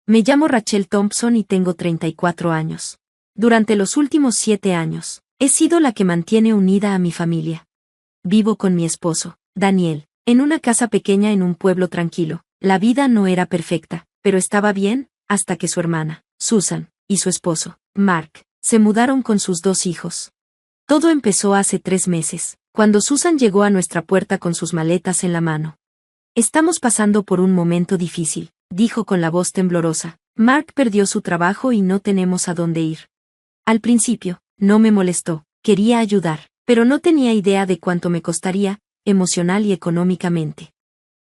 Me llamo Rachel Thompson y tengo 34 años. Durante los últimos 7 años, he sido la que mantiene unida a mi familia. Vivo con mi esposo, Daniel, en una casa pequeña en un pueblo tranquilo. La vida no era perfecta, pero estaba bien, hasta que su hermana, Susan, y su esposo, Mark, se mudaron con sus 2 hijos. Todo empezó hace 3 meses, cuando Susan llegó a nuestra puerta con sus maletas en la mano. Estamos pasando por un momento difícil, dijo con la voz temblorosa. Mark perdió su trabajo y no tenemos a dónde ir. Al principio, no me molestó, quería ayudar, pero no tenía idea de cuánto me costaría, emocional y económicamente.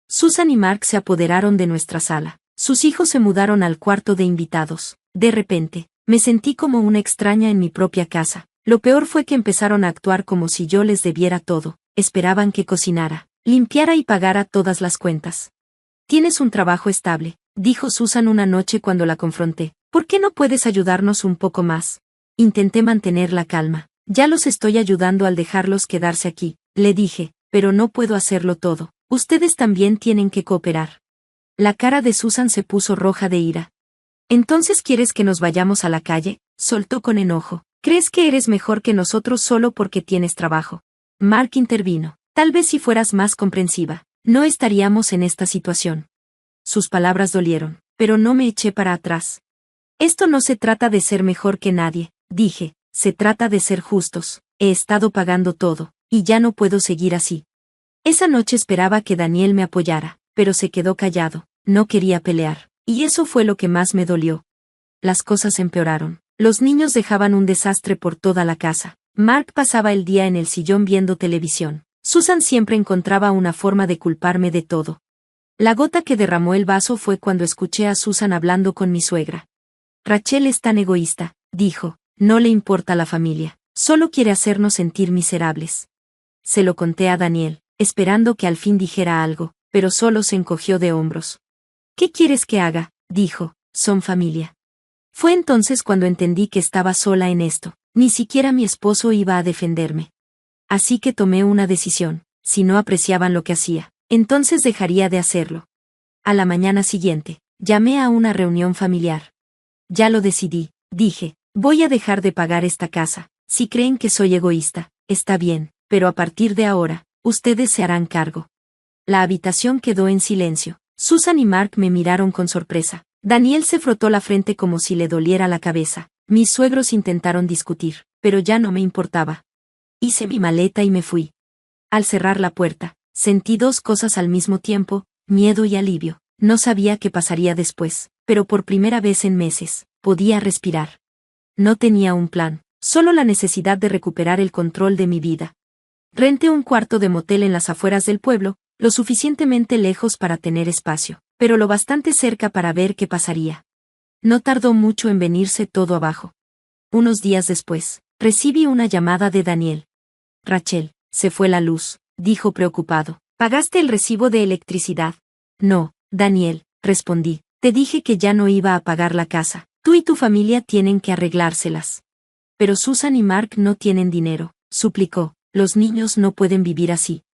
Susan y Mark se apoderaron de nuestra sala. Sus hijos se mudaron al cuarto de invitados. De repente, me sentí como una extraña en mi propia casa. Lo peor fue que empezaron a actuar como si yo les debiera todo. Esperaban que cocinara, limpiara y pagara todas las cuentas. Tienes un trabajo estable, dijo Susan una noche cuando la confronté. ¿Por qué no puedes ayudarnos un poco más? Intenté mantener la calma. Ya los estoy ayudando al dejarlos quedarse aquí, le dije, pero no puedo hacerlo todo. Ustedes también tienen que cooperar. La cara de Susan se puso roja de ira. ¿Entonces quieres que nos vayamos a la calle? Soltó con enojo. ¿Crees que eres mejor que nosotros solo porque tienes trabajo? Mark intervino. Tal vez si fueras más comprensiva, no estaríamos en esta situación. Sus palabras dolieron, pero no me eché para atrás. Esto no se trata de ser mejor que nadie, dije, se trata de ser justos. He estado pagando todo, y ya no puedo seguir así. Esa noche esperaba que Daniel me apoyara, pero se quedó callado, no quería pelear, y eso fue lo que más me dolió. Las cosas empeoraron. Los niños dejaban un desastre por toda la casa. Mark pasaba el día en el sillón viendo televisión. Susan siempre encontraba una forma de culparme de todo. La gota que derramó el vaso fue cuando escuché a Susan hablando con mi suegra. Rachel es tan egoísta, dijo, no le importa la familia, solo quiere hacernos sentir miserables. Se lo conté a Daniel, esperando que al fin dijera algo, pero solo se encogió de hombros. ¿Qué quieres que haga? Dijo, son familia. Fue entonces cuando entendí que estaba sola en esto, ni siquiera mi esposo iba a defenderme. Así que tomé una decisión, si no apreciaban lo que hacía, entonces dejaría de hacerlo. A la mañana siguiente, llamé a una reunión familiar. Ya lo decidí, dije, voy a dejar de pagar esta casa. Si creen que soy egoísta, está bien, pero a partir de ahora, ustedes se harán cargo. La habitación quedó en silencio. Susan y Mark me miraron con sorpresa. Daniel se frotó la frente como si le doliera la cabeza. Mis suegros intentaron discutir, pero ya no me importaba. Hice mi maleta y me fui. Al cerrar la puerta, sentí 2 cosas al mismo tiempo, miedo y alivio. No sabía qué pasaría después, pero por primera vez en meses, podía respirar. No tenía un plan, solo la necesidad de recuperar el control de mi vida. Renté un cuarto de motel en las afueras del pueblo, lo suficientemente lejos para tener espacio, pero lo bastante cerca para ver qué pasaría. No tardó mucho en venirse todo abajo. Unos días después, recibí una llamada de Daniel. Rachel, se fue la luz, dijo preocupado. ¿Pagaste el recibo de electricidad? No, Daniel, respondí. Te dije que ya no iba a pagar la casa. Tú y tu familia tienen que arreglárselas. Pero Susan y Mark no tienen dinero, suplicó. Los niños no pueden vivir así.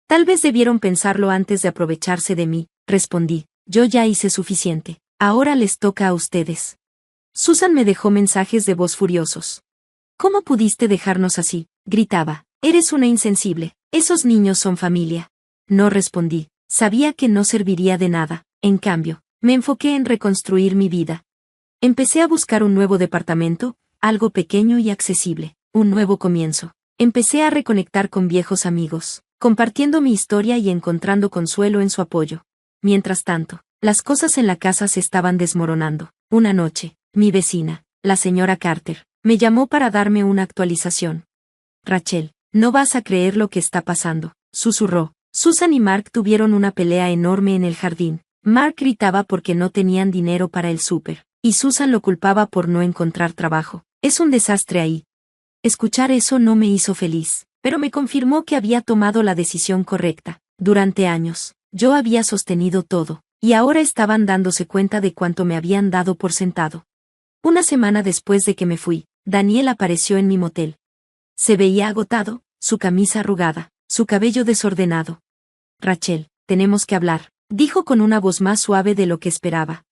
Tal vez debieron pensarlo antes de aprovecharse de mí, respondí. Yo ya hice suficiente. Ahora les toca a ustedes. Susan me dejó mensajes de voz furiosos. ¿Cómo pudiste dejarnos así? Gritaba. Eres una insensible. Esos niños son familia. No respondí. Sabía que no serviría de nada. En cambio, me enfoqué en reconstruir mi vida. Empecé a buscar un nuevo departamento, algo pequeño y accesible. Un nuevo comienzo. Empecé a reconectar con viejos amigos, compartiendo mi historia y encontrando consuelo en su apoyo. Mientras tanto, las cosas en la casa se estaban desmoronando. Una noche, mi vecina, la señora Carter, me llamó para darme una actualización. Rachel, no vas a creer lo que está pasando, susurró. Susan y Mark tuvieron una pelea enorme en el jardín. Mark gritaba porque no tenían dinero para el súper, y Susan lo culpaba por no encontrar trabajo. Es un desastre ahí. Escuchar eso no me hizo feliz, pero me confirmó que había tomado la decisión correcta. Durante años, yo había sostenido todo, y ahora estaban dándose cuenta de cuánto me habían dado por sentado. Una semana después de que me fui, Daniel apareció en mi motel. Se veía agotado, su camisa arrugada, su cabello desordenado. Rachel, tenemos que hablar, dijo con una voz más suave de lo que esperaba.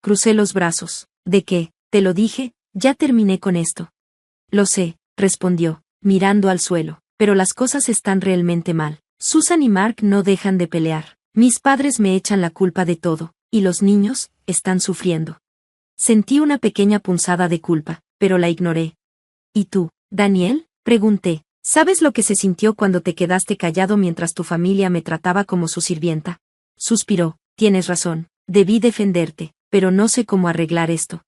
Crucé los brazos. ¿De qué? Te lo dije, ya terminé con esto. Lo sé, respondió, mirando al suelo, pero las cosas están realmente mal. Susan y Mark no dejan de pelear. Mis padres me echan la culpa de todo, y los niños están sufriendo. Sentí una pequeña punzada de culpa, pero la ignoré. ¿Y tú, Daniel? Pregunté. ¿Sabes lo que se sintió cuando te quedaste callado mientras tu familia me trataba como su sirvienta? Suspiró. Tienes razón, debí defenderte, pero no sé cómo arreglar esto.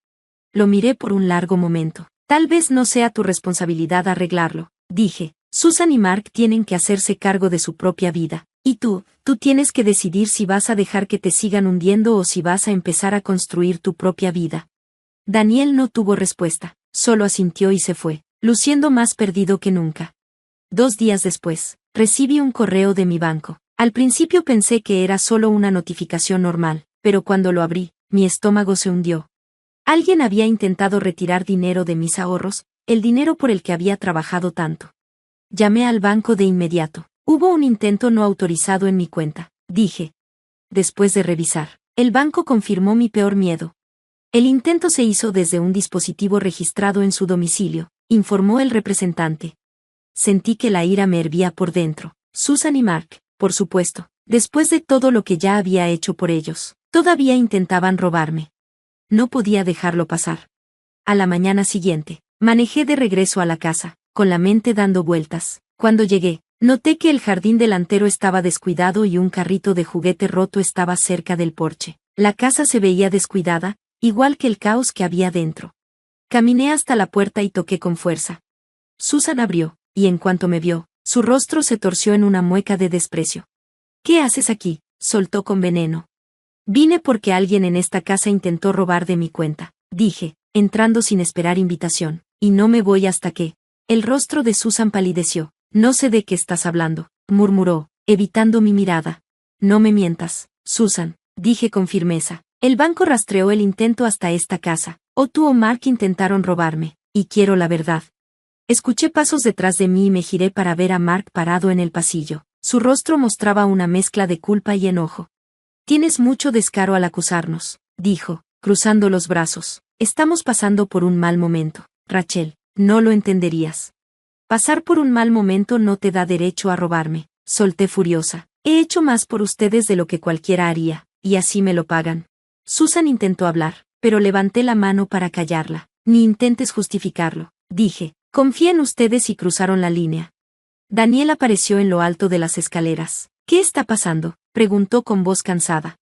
Lo miré por un largo momento. Tal vez no sea tu responsabilidad arreglarlo, dije. Susan y Mark tienen que hacerse cargo de su propia vida. Y tú tienes que decidir si vas a dejar que te sigan hundiendo o si vas a empezar a construir tu propia vida. Daniel no tuvo respuesta, solo asintió y se fue, luciendo más perdido que nunca. 2 días después, recibí un correo de mi banco. Al principio pensé que era solo una notificación normal, pero cuando lo abrí, mi estómago se hundió. Alguien había intentado retirar dinero de mis ahorros, el dinero por el que había trabajado tanto. Llamé al banco de inmediato. Hubo un intento no autorizado en mi cuenta, dije. Después de revisar, el banco confirmó mi peor miedo. El intento se hizo desde un dispositivo registrado en su domicilio, informó el representante. Sentí que la ira me hervía por dentro. Susan y Mark, por supuesto, después de todo lo que ya había hecho por ellos, todavía intentaban robarme. No podía dejarlo pasar. A la mañana siguiente, manejé de regreso a la casa, con la mente dando vueltas. Cuando llegué, noté que el jardín delantero estaba descuidado y un carrito de juguete roto estaba cerca del porche. La casa se veía descuidada, igual que el caos que había dentro. Caminé hasta la puerta y toqué con fuerza. Susan abrió, y en cuanto me vio, su rostro se torció en una mueca de desprecio. ¿Qué haces aquí?, soltó con veneno. Vine porque alguien en esta casa intentó robar de mi cuenta, dije, entrando sin esperar invitación, y no me voy hasta que... El rostro de Susan palideció. No sé de qué estás hablando, murmuró, evitando mi mirada. No me mientas, Susan, dije con firmeza. El banco rastreó el intento hasta esta casa. O tú o Mark intentaron robarme, y quiero la verdad. Escuché pasos detrás de mí y me giré para ver a Mark parado en el pasillo. Su rostro mostraba una mezcla de culpa y enojo. Tienes mucho descaro al acusarnos, dijo, cruzando los brazos. Estamos pasando por un mal momento, Rachel, no lo entenderías. Pasar por un mal momento no te da derecho a robarme, solté furiosa. He hecho más por ustedes de lo que cualquiera haría, y así me lo pagan. Susan intentó hablar, pero levanté la mano para callarla. Ni intentes justificarlo, dije. Confié en ustedes y cruzaron la línea. Daniel apareció en lo alto de las escaleras. ¿Qué está pasando?, preguntó con voz cansada.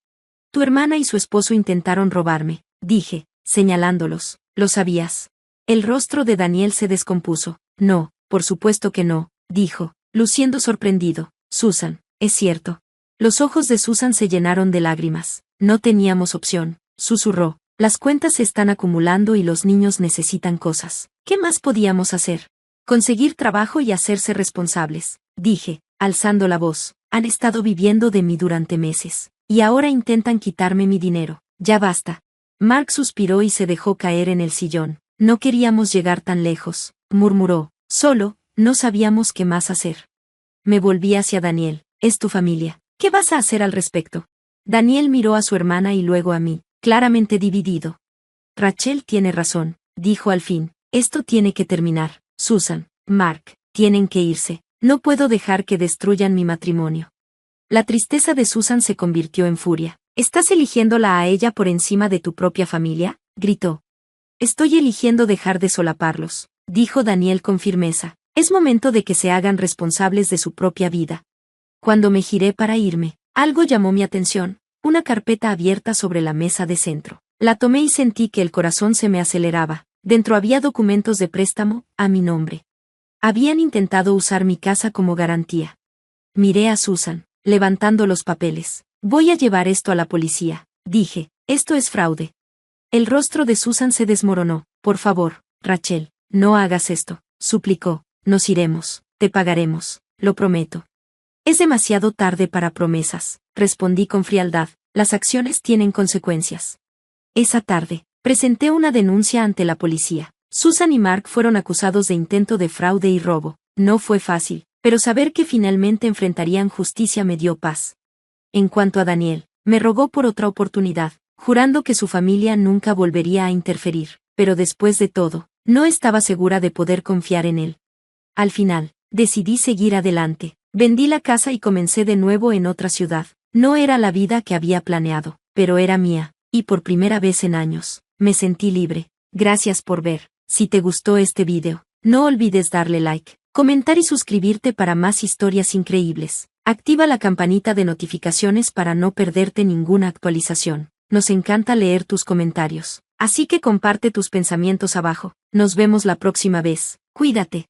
Tu hermana y su esposo intentaron robarme, dije, señalándolos. ¿Lo sabías? El rostro de Daniel se descompuso. No. Por supuesto que no, dijo, luciendo sorprendido. Susan, es cierto. Los ojos de Susan se llenaron de lágrimas. No teníamos opción, susurró. Las cuentas se están acumulando y los niños necesitan cosas. ¿Qué más podíamos hacer? Conseguir trabajo y hacerse responsables, dije, alzando la voz. Han estado viviendo de mí durante meses, y ahora intentan quitarme mi dinero. Ya basta. Mark suspiró y se dejó caer en el sillón. No queríamos llegar tan lejos, murmuró. Solo, no sabíamos qué más hacer. Me volví hacia Daniel. Es tu familia. ¿Qué vas a hacer al respecto? Daniel miró a su hermana y luego a mí, claramente dividido. Rachel tiene razón, dijo al fin. Esto tiene que terminar. Susan, Mark, tienen que irse. No puedo dejar que destruyan mi matrimonio. La tristeza de Susan se convirtió en furia. ¿Estás eligiéndola a ella por encima de tu propia familia?, gritó. Estoy eligiendo dejar de solaparlos, dijo Daniel con firmeza. Es momento de que se hagan responsables de su propia vida. Cuando me giré para irme, algo llamó mi atención, una carpeta abierta sobre la mesa de centro. La tomé y sentí que el corazón se me aceleraba. Dentro había documentos de préstamo, a mi nombre. Habían intentado usar mi casa como garantía. Miré a Susan, levantando los papeles. Voy a llevar esto a la policía, dije. Esto es fraude. El rostro de Susan se desmoronó. Por favor, Rachel, no hagas esto, suplicó. Nos iremos, te pagaremos, lo prometo. Es demasiado tarde para promesas, respondí con frialdad. Las acciones tienen consecuencias. Esa tarde, presenté una denuncia ante la policía. Susan y Mark fueron acusados de intento de fraude y robo. No fue fácil, pero saber que finalmente enfrentarían justicia me dio paz. En cuanto a Daniel, me rogó por otra oportunidad. jurando que su familia nunca volvería a interferir, pero después de todo, no estaba segura de poder confiar en él. Al final, decidí seguir adelante, vendí la casa y comencé de nuevo en otra ciudad. No era la vida que había planeado, pero era mía, y por primera vez en años, me sentí libre. Gracias por ver. Si te gustó este video, no olvides darle like, comentar y suscribirte para más historias increíbles. Activa la campanita de notificaciones para no perderte ninguna actualización. Nos encanta leer tus comentarios, así que comparte tus pensamientos abajo. Nos vemos la próxima vez. Cuídate.